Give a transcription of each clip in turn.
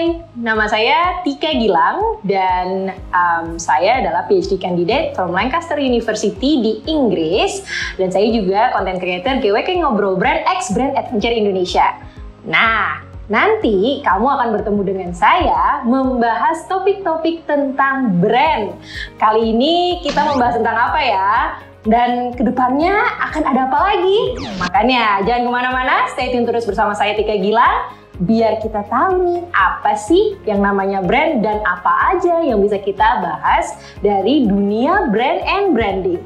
Hai, nama saya Tika Gilang dan saya adalah PhD candidate from Lancaster University di Inggris dan saya juga content creator GWK Ngobrol Brand X Brand Adventure Indonesia. Nah, nanti kamu akan bertemu dengan saya membahas topik-topik tentang brand. Kali ini kita membahas tentang apa ya? Dan kedepannya akan ada apa lagi? Makanya jangan kemana-mana, stay tune terus bersama saya Tika Gilang, biar kita tahu nih apa sih yang namanya brand dan apa aja yang bisa kita bahas dari dunia brand and branding.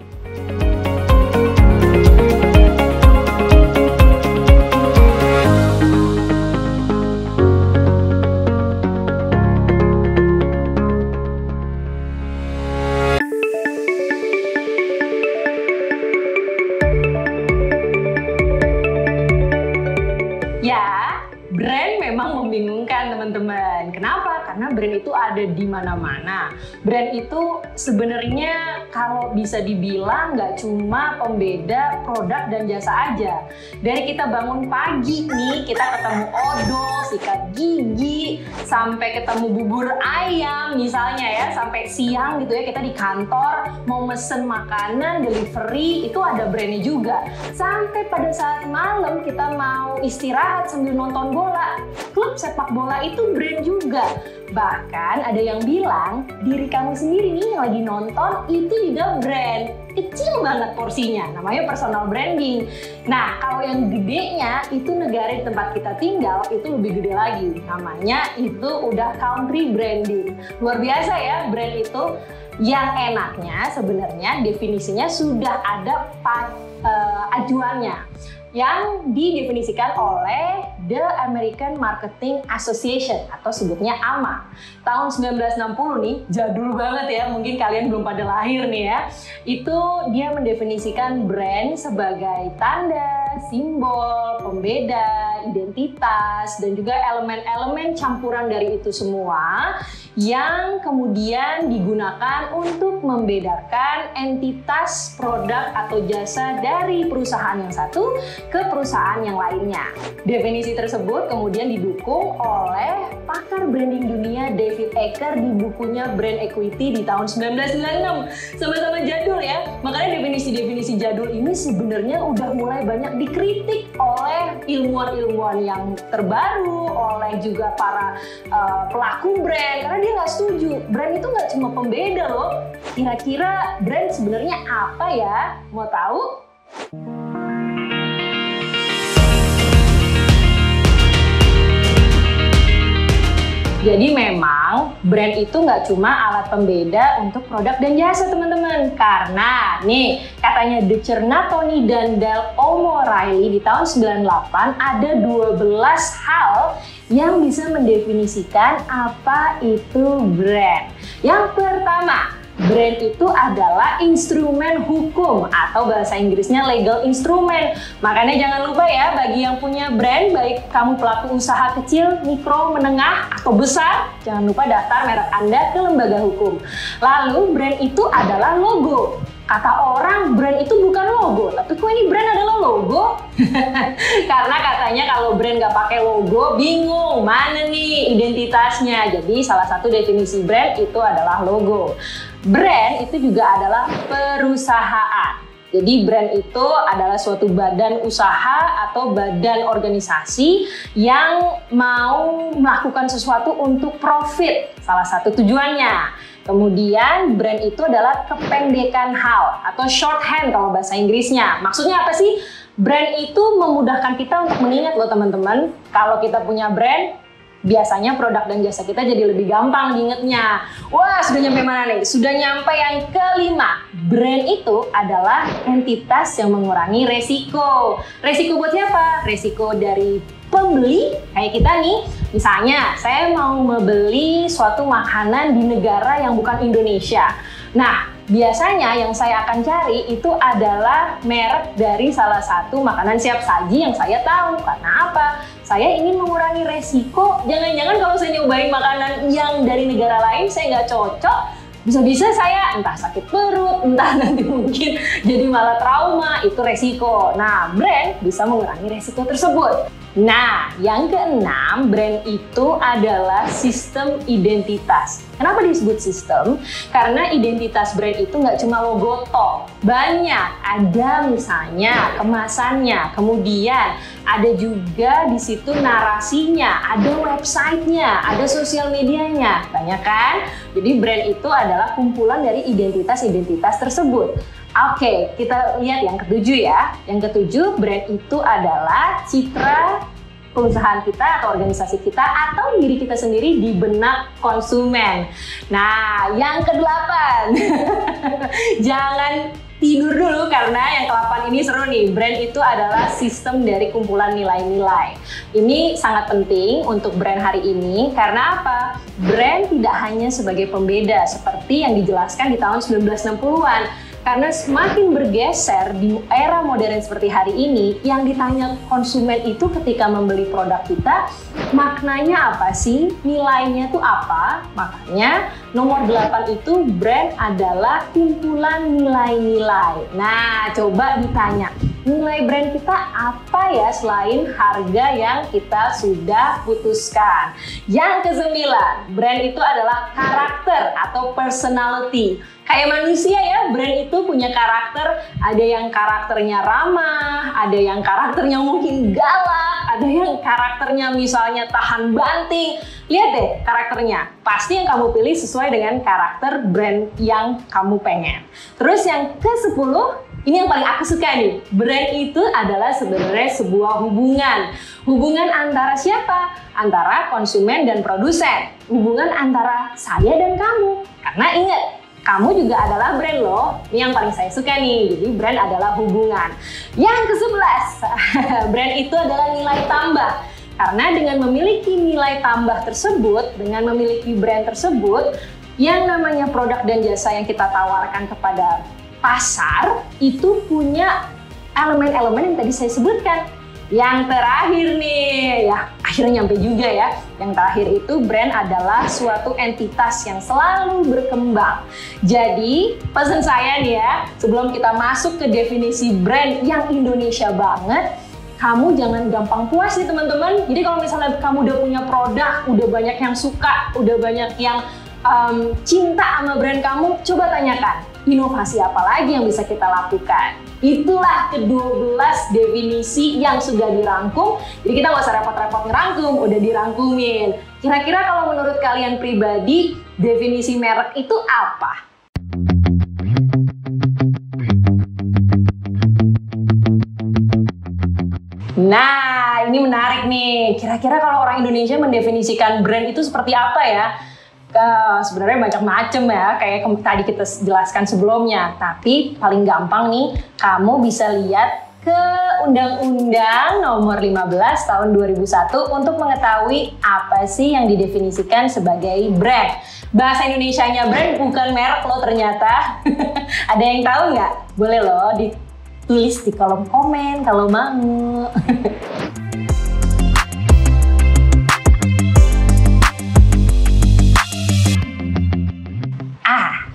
Ya, brand memang membingungkan teman-teman. Kenapa? Karena brand itu ada di mana-mana. Brand itu sebenarnya kalau bisa dibilang nggak cuma pembeda produk dan jasa aja. Dari kita bangun pagi nih, kita ketemu odol, sikat gigi, sampai ketemu bubur ayam misalnya ya, sampai siang gitu ya kita di kantor mau mesen makanan, delivery, itu ada brandnya juga. Sampai pada saat malam kita mau istirahat sambil nonton bola, klub sepak bola itu brand juga. Bahkan ada yang bilang diri kamu sendiri nih yang lagi nonton itu juga brand. Kecil banget porsinya, namanya personal branding. Nah, kalau yang gedenya itu negara di tempat kita tinggal itu lebih gede lagi. Namanya itu udah country branding. Luar biasa ya brand itu. Yang enaknya sebenarnya definisinya sudah ada ajuannya yang didefinisikan oleh The American Marketing Association atau sebutnya AMA. Tahun 1960 nih, jadul banget ya, mungkin kalian belum pada lahir nih ya. Itu dia mendefinisikan brand sebagai tanda, simbol, pembeda, identitas, dan juga elemen-elemen campuran dari itu semua yang kemudian digunakan untuk membedakan entitas produk atau jasa dari perusahaan yang satu ke perusahaan yang lainnya. Definisi tersebut kemudian didukung oleh pakar branding dunia David Eker di bukunya Brand Equity di tahun 1996. Sama-sama jadul ya. Makanya definisi-definisi jadul ini sebenarnya udah mulai banyak dikritik oleh ilmuwan-ilmuwan yang terbaru, oleh juga para pelaku brand, karena dia nggak setuju. Brand itu nggak cuma pembeda loh. Kira-kira brand sebenarnya apa ya? Mau tahu? Jadi memang brand itu nggak cuma alat pembeda untuk produk dan jasa teman-teman. Karena nih katanya The Cernatoni dan Del O'Reilly di tahun 98 ada 12 hal yang bisa mendefinisikan apa itu brand. Yang pertama, brand itu adalah instrumen hukum atau bahasa Inggrisnya legal instrument. Makanya jangan lupa ya bagi yang punya brand, baik kamu pelaku usaha kecil, mikro, menengah, atau besar, jangan lupa daftar merek Anda ke lembaga hukum. Lalu brand itu adalah logo. Kata orang brand itu bukan logo, tapi kok ini brand adalah logo? Karena katanya kalau brand nggak pakai logo, bingung mana nih identitasnya. Jadi salah satu definisi brand itu adalah logo. Brand itu juga adalah perusahaan. Jadi brand itu adalah suatu badan usaha atau badan organisasi yang mau melakukan sesuatu untuk profit, salah satu tujuannya. Kemudian brand itu adalah kependekan hal atau shorthand kalau bahasa Inggrisnya. Maksudnya apa sih? Brand itu memudahkan kita untuk mengingat loh teman-teman. Kalau kita punya brand, biasanya produk dan jasa kita jadi lebih gampang diingetnya. Wah, sudah nyampe mana nih? Sudah nyampe yang kelima. Brand itu adalah entitas yang mengurangi resiko. Resiko buat siapa? Resiko dari pembeli kayak kita nih. Misalnya, saya mau membeli suatu makanan di negara yang bukan Indonesia. Nah, biasanya yang saya akan cari itu adalah merek dari salah satu makanan siap saji yang saya tahu. Karena apa? Saya ingin mengurangi resiko. Jangan-jangan kalau saya nyobain makanan yang dari negara lain, saya nggak cocok, bisa-bisa saya entah sakit perut, entah nanti mungkin jadi malah trauma, itu resiko. Nah, brand bisa mengurangi resiko tersebut. Nah, yang keenam, brand itu adalah sistem identitas. Kenapa disebut sistem? Karena identitas brand itu nggak cuma logo tok, banyak. Ada misalnya kemasannya, kemudian ada juga di situ narasinya, ada websitenya, ada sosial medianya, banyak kan? Jadi brand itu adalah kumpulan dari identitas-identitas tersebut. Oke, kita lihat yang ketujuh ya. Yang ketujuh, brand itu adalah citra perusahaan kita atau organisasi kita atau diri kita sendiri di benak konsumen. Nah, yang kedelapan, jangan tidur dulu karena yang ke-8 ini seru nih. Brand itu adalah sistem dari kumpulan nilai-nilai. Ini sangat penting untuk brand hari ini karena apa? Brand tidak hanya sebagai pembeda seperti yang dijelaskan di tahun 1960-an. Karena semakin bergeser di era modern seperti hari ini, yang ditanya konsumen itu ketika membeli produk kita, maknanya apa sih? Nilainya itu apa? Makanya nomor 8 itu brand adalah kumpulan nilai-nilai. Nah, coba ditanya, nilai brand kita apa ya selain harga yang kita sudah putuskan? Yang ke-9, brand itu adalah karakter atau personality. Kayak manusia ya, brand itu punya karakter, ada yang karakternya ramah, ada yang karakternya mungkin galak, ada yang karakternya misalnya tahan banting. Lihat deh karakternya, pasti yang kamu pilih sesuai dengan karakter brand yang kamu pengen. Terus yang ke-10, ini yang paling aku suka nih, brand itu adalah sebenarnya sebuah hubungan. Hubungan antara siapa? Antara konsumen dan produsen. Hubungan antara saya dan kamu. Karena ingat, kamu juga adalah brand loh. Ini yang paling saya suka nih. Jadi brand adalah hubungan. Yang ke-11, brand itu adalah nilai tambah. Karena dengan memiliki nilai tambah tersebut, dengan memiliki brand tersebut, yang namanya produk dan jasa yang kita tawarkan kepada pasar, itu punya elemen-elemen yang tadi saya sebutkan. Yang terakhir nih, ya akhirnya nyampe juga ya. Yang terakhir itu brand adalah suatu entitas yang selalu berkembang. Jadi pesan saya nih ya, sebelum kita masuk ke definisi brand yang Indonesia banget, kamu jangan gampang puas nih teman-teman. Jadi kalau misalnya kamu udah punya produk, udah banyak yang suka, udah banyak yang cinta sama brand kamu, coba tanyakan, inovasi apa lagi yang bisa kita lakukan? Itulah ke-12 definisi yang sudah dirangkum. Jadi kita nggak usah repot-repot ngerangkum, udah dirangkumin. Kira-kira kalau menurut kalian pribadi, definisi merek itu apa? Nah, ini menarik nih. Kira-kira kalau orang Indonesia mendefinisikan brand itu seperti apa ya? Sebenarnya macam-macam ya, kayak tadi kita jelaskan sebelumnya. Tapi paling gampang nih, kamu bisa lihat ke Undang-Undang Nomor 15 Tahun 2001 untuk mengetahui apa sih yang didefinisikan sebagai brand. Bahasa Indonesianya brand bukan merek loh ternyata. Ada yang tahu nggak? Boleh loh ditulis di kolom komen kalau mau.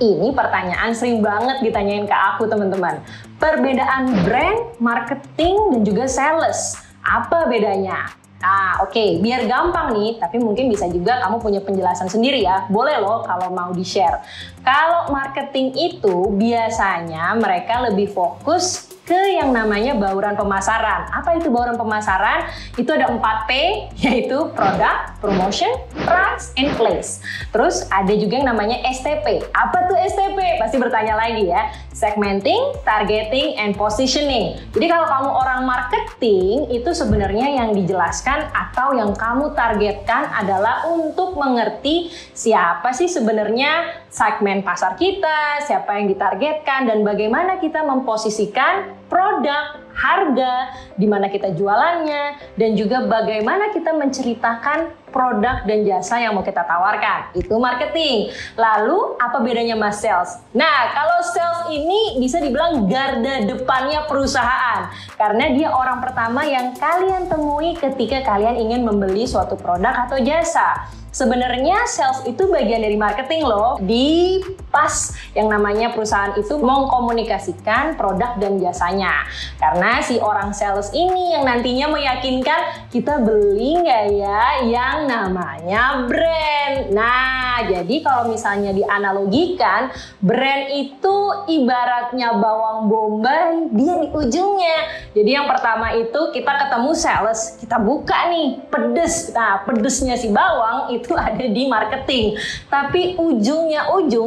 Ini pertanyaan sering banget ditanyain ke aku teman-teman. Perbedaan brand, marketing, dan juga sales. Apa bedanya? Nah, oke, biar gampang nih, tapi mungkin bisa juga kamu punya penjelasan sendiri ya. Boleh loh kalau mau di-share. Kalau marketing itu biasanya mereka lebih fokus ke yang namanya bauran pemasaran. Apa itu bauran pemasaran? Itu ada 4P, yaitu product, promotion, price, and place. Terus ada juga yang namanya STP. Apa tuh STP? Pasti bertanya lagi ya. Segmenting, targeting, and positioning. Jadi kalau kamu orang marketing, itu sebenarnya yang dijelaskan atau yang kamu targetkan adalah untuk mengerti siapa sih sebenarnya segmen pasar kita, siapa yang ditargetkan, dan bagaimana kita memposisikan produk, harga, di mana kita jualannya, dan juga bagaimana kita menceritakan produk dan jasa yang mau kita tawarkan. Itu marketing. Lalu apa bedanya Mas Sales? Nah, kalau sales ini bisa dibilang garda depannya perusahaan. Karena dia orang pertama yang kalian temui ketika kalian ingin membeli suatu produk atau jasa. Sebenarnya sales itu bagian dari marketing loh. Di pas yang namanya perusahaan itu mengkomunikasikan produk dan jasanya. Karena si orang sales ini yang nantinya meyakinkan kita beli nggak ya yang namanya brand. Nah, jadi kalau misalnya dianalogikan, brand itu ibaratnya bawang bombay, dia di ujungnya. Jadi yang pertama itu kita ketemu sales, kita buka nih pedes. Nah, pedesnya si bawang itu ada di marketing. Tapi ujung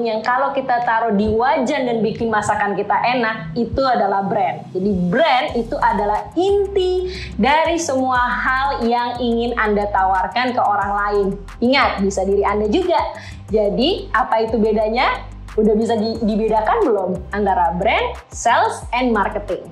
yang kalau kita taruh di wajan dan bikin masakan kita enak, itu adalah brand. Jadi brand itu adalah inti dari semua hal yang ingin Anda tawarkan ke orang lain. Ingat, bisa diri Anda juga. Jadi, apa itu bedanya? Udah bisa dibedakan belum antara brand, sales, and marketing?